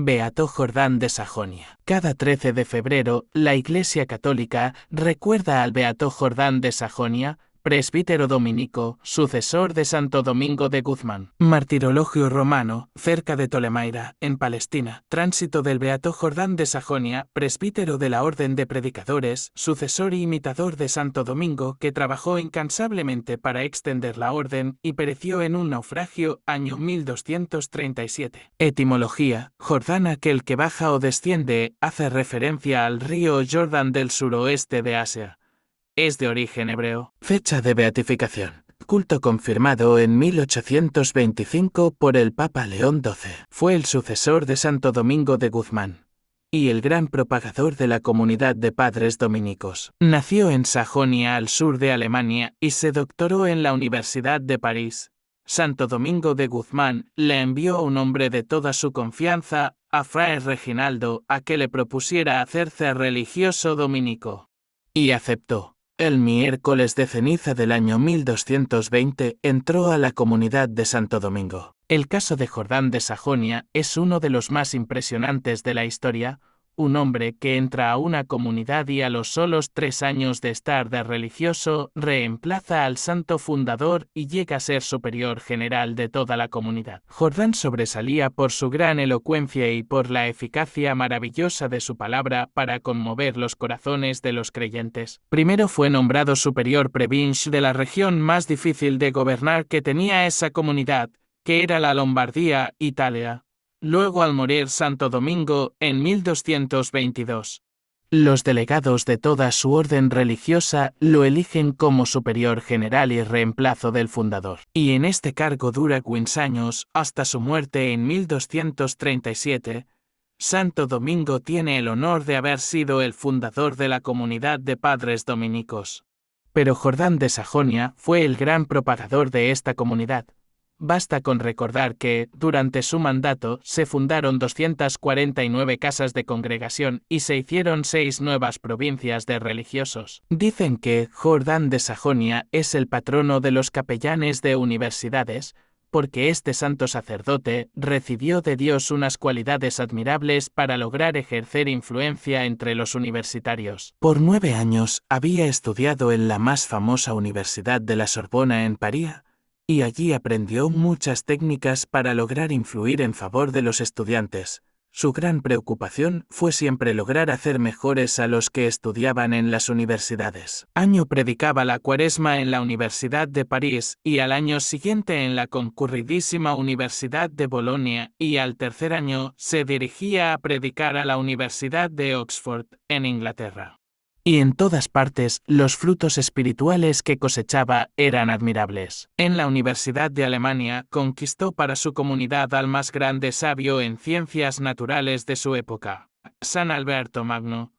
Beato Jordán de Sajonia. Cada 13 de febrero, la Iglesia Católica recuerda al Beato Jordán de Sajonia, presbítero dominico, sucesor de Santo Domingo de Guzmán. Martirologio romano, cerca de Tolemaida, en Palestina. Tránsito del Beato Jordán de Sajonia, presbítero de la Orden de Predicadores, sucesor y imitador de Santo Domingo, que trabajó incansablemente para extender la orden y pereció en un naufragio, año 1237. Etimología: Jordán, aquel que baja o desciende, hace referencia al río Jordán del suroeste de Asia. Es de origen hebreo. Fecha de beatificación. Culto confirmado en 1825 por el Papa León XII. Fue el sucesor de Santo Domingo de Guzmán y el gran propagador de la comunidad de padres dominicos. Nació en Sajonia, al sur de Alemania, y se doctoró en la Universidad de París. Santo Domingo de Guzmán le envió un hombre de toda su confianza, a Fray Reginaldo, a que le propusiera hacerse religioso dominico. Y aceptó. El miércoles de ceniza del año 1220 entró a la comunidad de Santo Domingo. El caso de Jordán de Sajonia es uno de los más impresionantes de la historia. Un hombre que entra a una comunidad y a los solos 3 años de estar de religioso reemplaza al santo fundador y llega a ser superior general de toda la comunidad. Jordán sobresalía por su gran elocuencia y por la eficacia maravillosa de su palabra para conmover los corazones de los creyentes. Primero fue nombrado superior provincia de la región más difícil de gobernar que tenía esa comunidad, que era la Lombardía, Italia. Luego, al morir Santo Domingo, en 1222, los delegados de toda su orden religiosa lo eligen como superior general y reemplazo del fundador. Y en este cargo dura 15 años, hasta su muerte en 1237. Santo Domingo tiene el honor de haber sido el fundador de la comunidad de padres dominicos. Pero Jordán de Sajonia fue el gran propagador de esta comunidad. Basta con recordar que, durante su mandato, se fundaron 249 casas de congregación y se hicieron 6 nuevas provincias de religiosos. Dicen que Jordán de Sajonia es el patrono de los capellanes de universidades, porque este santo sacerdote recibió de Dios unas cualidades admirables para lograr ejercer influencia entre los universitarios. Por 9 años había estudiado en la más famosa Universidad de la Sorbona en París, y allí aprendió muchas técnicas para lograr influir en favor de los estudiantes. Su gran preocupación fue siempre lograr hacer mejores a los que estudiaban en las universidades. Año predicaba la Cuaresma en la Universidad de París y al año siguiente en la concurridísima Universidad de Bolonia, y al tercer año se dirigía a predicar a la Universidad de Oxford, en Inglaterra. Y en todas partes, los frutos espirituales que cosechaba eran admirables. En la Universidad de Alemania conquistó para su comunidad al más grande sabio en ciencias naturales de su época, San Alberto Magno,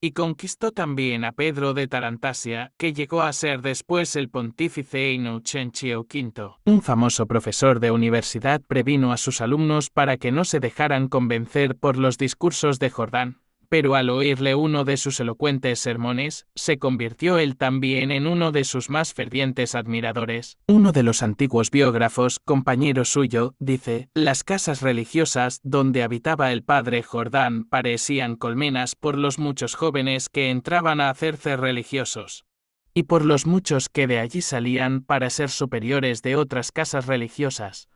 y conquistó también a Pedro de Tarantasia, que llegó a ser después el pontífice Inocencio V. Un famoso profesor de universidad previno a sus alumnos para que no se dejaran convencer por los discursos de Jordán. Pero al oírle uno de sus elocuentes sermones, se convirtió él también en uno de sus más fervientes admiradores. Uno de los antiguos biógrafos, compañero suyo, dice: las casas religiosas donde habitaba el padre Jordán parecían colmenas por los muchos jóvenes que entraban a hacerse religiosos, y por los muchos que de allí salían para ser superiores de otras casas religiosas.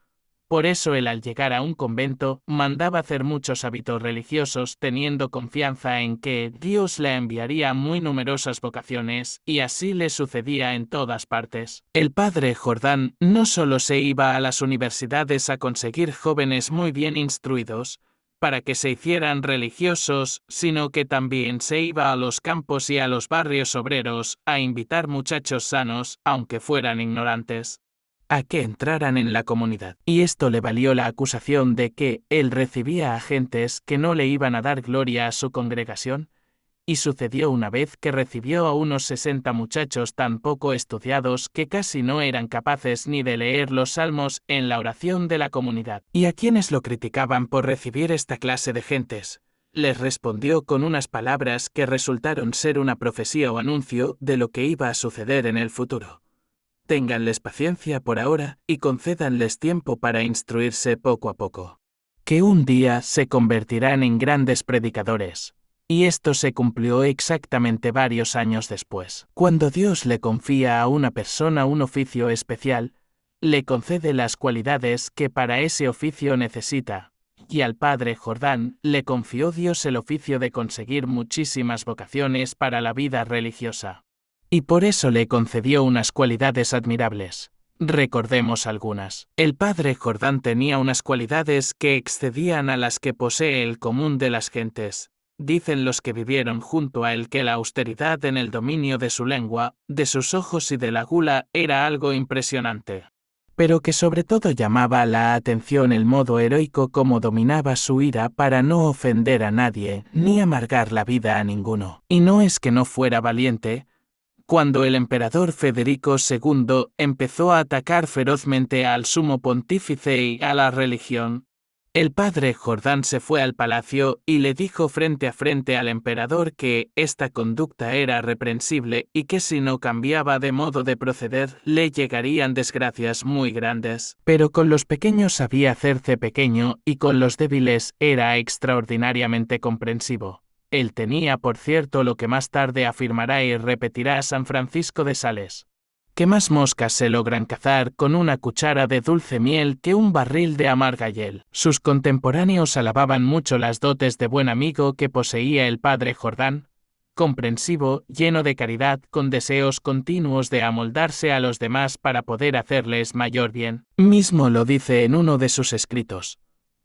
Por eso él, al llegar a un convento, mandaba hacer muchos hábitos religiosos, teniendo confianza en que Dios le enviaría muy numerosas vocaciones, y así le sucedía en todas partes. El padre Jordán no solo se iba a las universidades a conseguir jóvenes muy bien instruidos, para que se hicieran religiosos, sino que también se iba a los campos y a los barrios obreros, a invitar muchachos sanos, aunque fueran ignorantes, a que entraran en la comunidad. Y esto le valió la acusación de que él recibía a gentes que no le iban a dar gloria a su congregación, y sucedió una vez que recibió a unos 60 muchachos tan poco estudiados que casi no eran capaces ni de leer los salmos en la oración de la comunidad. Y a quienes lo criticaban por recibir esta clase de gentes, les respondió con unas palabras que resultaron ser una profecía o anuncio de lo que iba a suceder en el futuro. Ténganles paciencia por ahora y concédanles tiempo para instruirse poco a poco. que un día se convertirán en grandes predicadores. Y esto se cumplió exactamente varios años después. Cuando Dios le confía a una persona un oficio especial, le concede las cualidades que para ese oficio necesita. Y al padre Jordán le confió Dios el oficio de conseguir muchísimas vocaciones para la vida religiosa. Y por eso le concedió unas cualidades admirables. Recordemos algunas. El padre Jordán tenía unas cualidades que excedían a las que posee el común de las gentes. Dicen los que vivieron junto a él que la austeridad en el dominio de su lengua, de sus ojos y de la gula era algo impresionante. Pero que sobre todo llamaba la atención el modo heroico como dominaba su ira para no ofender a nadie, ni amargar la vida a ninguno. Y no es que no fuera valiente. Cuando el emperador Federico II empezó a atacar ferozmente al sumo pontífice y a la religión, el padre Jordán se fue al palacio y le dijo frente a frente al emperador que esta conducta era reprensible y que si no cambiaba de modo de proceder le llegarían desgracias muy grandes. Pero con los pequeños sabía hacerse pequeño y con los débiles era extraordinariamente comprensivo. Él tenía, por cierto, lo que más tarde afirmará y repetirá San Francisco de Sales: que más moscas se logran cazar con una cuchara de dulce miel que un barril de amarga hiel. Sus contemporáneos alababan mucho las dotes de buen amigo que poseía el padre Jordán, comprensivo, lleno de caridad, con deseos continuos de amoldarse a los demás para poder hacerles mayor bien. Mismo lo dice en uno de sus escritos: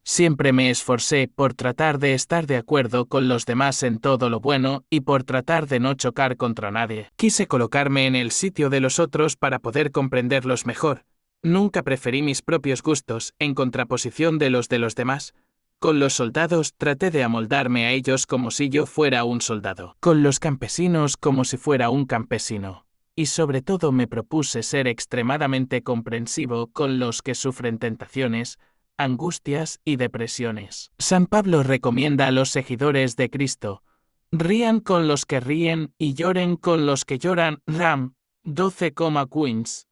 siempre me esforcé por tratar de estar de acuerdo con los demás en todo lo bueno y por tratar de no chocar contra nadie. Quise colocarme en el sitio de los otros para poder comprenderlos mejor. Nunca preferí mis propios gustos en contraposición de los demás. Con los soldados traté de amoldarme a ellos como si yo fuera un soldado. Con los campesinos como si fuera un campesino. Y sobre todo me propuse ser extremadamente comprensivo con los que sufren tentaciones, angustias y depresiones. San Pablo recomienda a los seguidores de Cristo: rían con los que ríen y lloren con los que lloran. Ram. 12, Queens.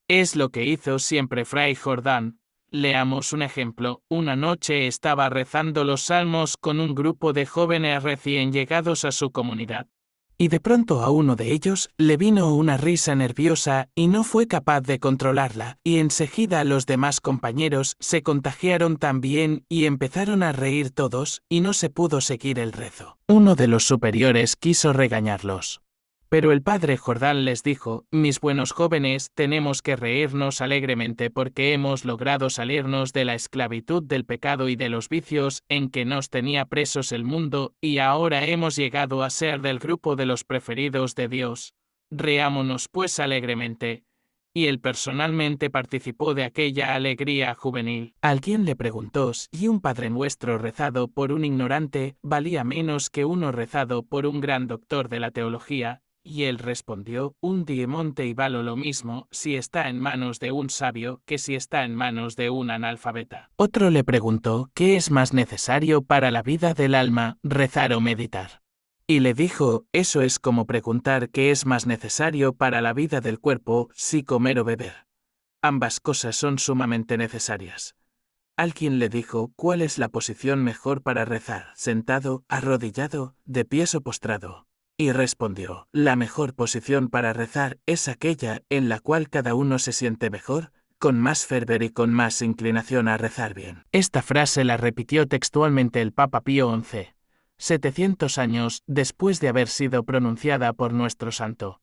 Es lo que hizo siempre Fray Jordán. Leamos un ejemplo. Una noche estaba rezando los salmos con un grupo de jóvenes recién llegados a su comunidad. Y de pronto a uno de ellos le vino una risa nerviosa y no fue capaz de controlarla, y enseguida los demás compañeros se contagiaron también y empezaron a reír todos, y no se pudo seguir el rezo. Uno de los superiores quiso regañarlos. Pero el padre Jordán les dijo: mis buenos jóvenes, tenemos que reírnos alegremente porque hemos logrado salirnos de la esclavitud del pecado y de los vicios en que nos tenía presos el mundo, y ahora hemos llegado a ser del grupo de los preferidos de Dios. Reámonos pues alegremente. Y él personalmente participó de aquella alegría juvenil. Alguien le preguntó si un Padre Nuestro rezado por un ignorante valía menos que uno rezado por un gran doctor de la teología. Y él respondió: un diamante y vale lo mismo si está en manos de un sabio que si está en manos de un analfabeta. Otro le preguntó: ¿qué es más necesario para la vida del alma, rezar o meditar? Y le dijo: eso es como preguntar qué es más necesario para la vida del cuerpo, si comer o beber. Ambas cosas son sumamente necesarias. Alguien le dijo: ¿cuál es la posición mejor para rezar, sentado, arrodillado, de pies o postrado? Y respondió: la mejor posición para rezar es aquella en la cual cada uno se siente mejor, con más fervor y con más inclinación a rezar bien. Esta frase la repitió textualmente el Papa Pío XI, 700 años después de haber sido pronunciada por nuestro santo.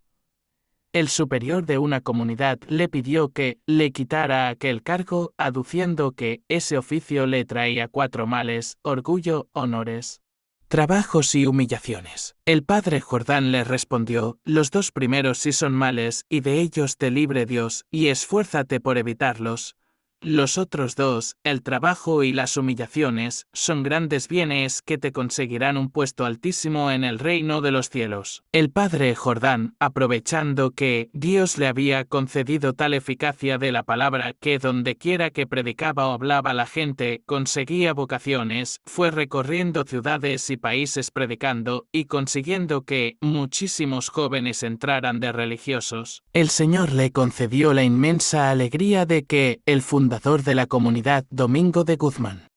El superior de una comunidad le pidió que le quitara aquel cargo, aduciendo que ese oficio le traía 4 males: orgullo, honores, trabajos y humillaciones. El padre Jordán le respondió: los 2 primeros sí son males, y de ellos te libre Dios, y esfuérzate por evitarlos. Los otros 2, el trabajo y las humillaciones, son grandes bienes que te conseguirán un puesto altísimo en el reino de los cielos. El padre Jordán, aprovechando que Dios le había concedido tal eficacia de la palabra que dondequiera que predicaba o hablaba la gente conseguía vocaciones, fue recorriendo ciudades y países predicando y consiguiendo que muchísimos jóvenes entraran de religiosos. El Señor le concedió la inmensa alegría de que el fundador de la comunidad, Domingo de Guzmán,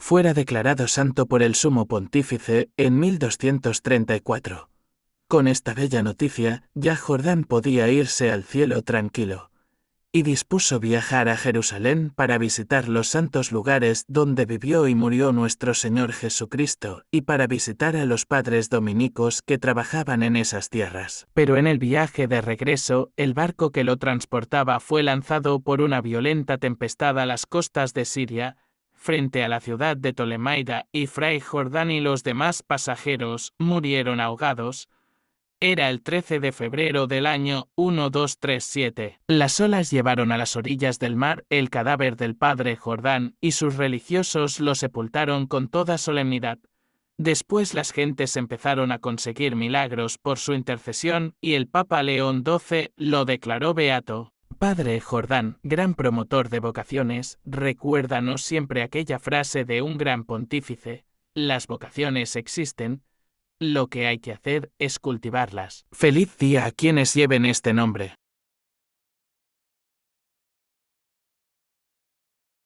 fuera declarado santo por el sumo pontífice en 1234. Con esta bella noticia, ya Jordán podía irse al cielo tranquilo, y dispuso viajar a Jerusalén para visitar los santos lugares donde vivió y murió nuestro Señor Jesucristo, y para visitar a los padres dominicos que trabajaban en esas tierras. Pero en el viaje de regreso, el barco que lo transportaba fue lanzado por una violenta tempestad a las costas de Siria, frente a la ciudad de Tolemaida, y Fray Jordán y los demás pasajeros murieron ahogados. Era el 13 de febrero del año 1237. Las olas llevaron a las orillas del mar el cadáver del padre Jordán y sus religiosos lo sepultaron con toda solemnidad. Después las gentes empezaron a conseguir milagros por su intercesión y el Papa León XII lo declaró beato. Padre Jordán, gran promotor de vocaciones, recuérdanos siempre aquella frase de un gran pontífice: las vocaciones existen, lo que hay que hacer es cultivarlas. Feliz día a quienes lleven este nombre.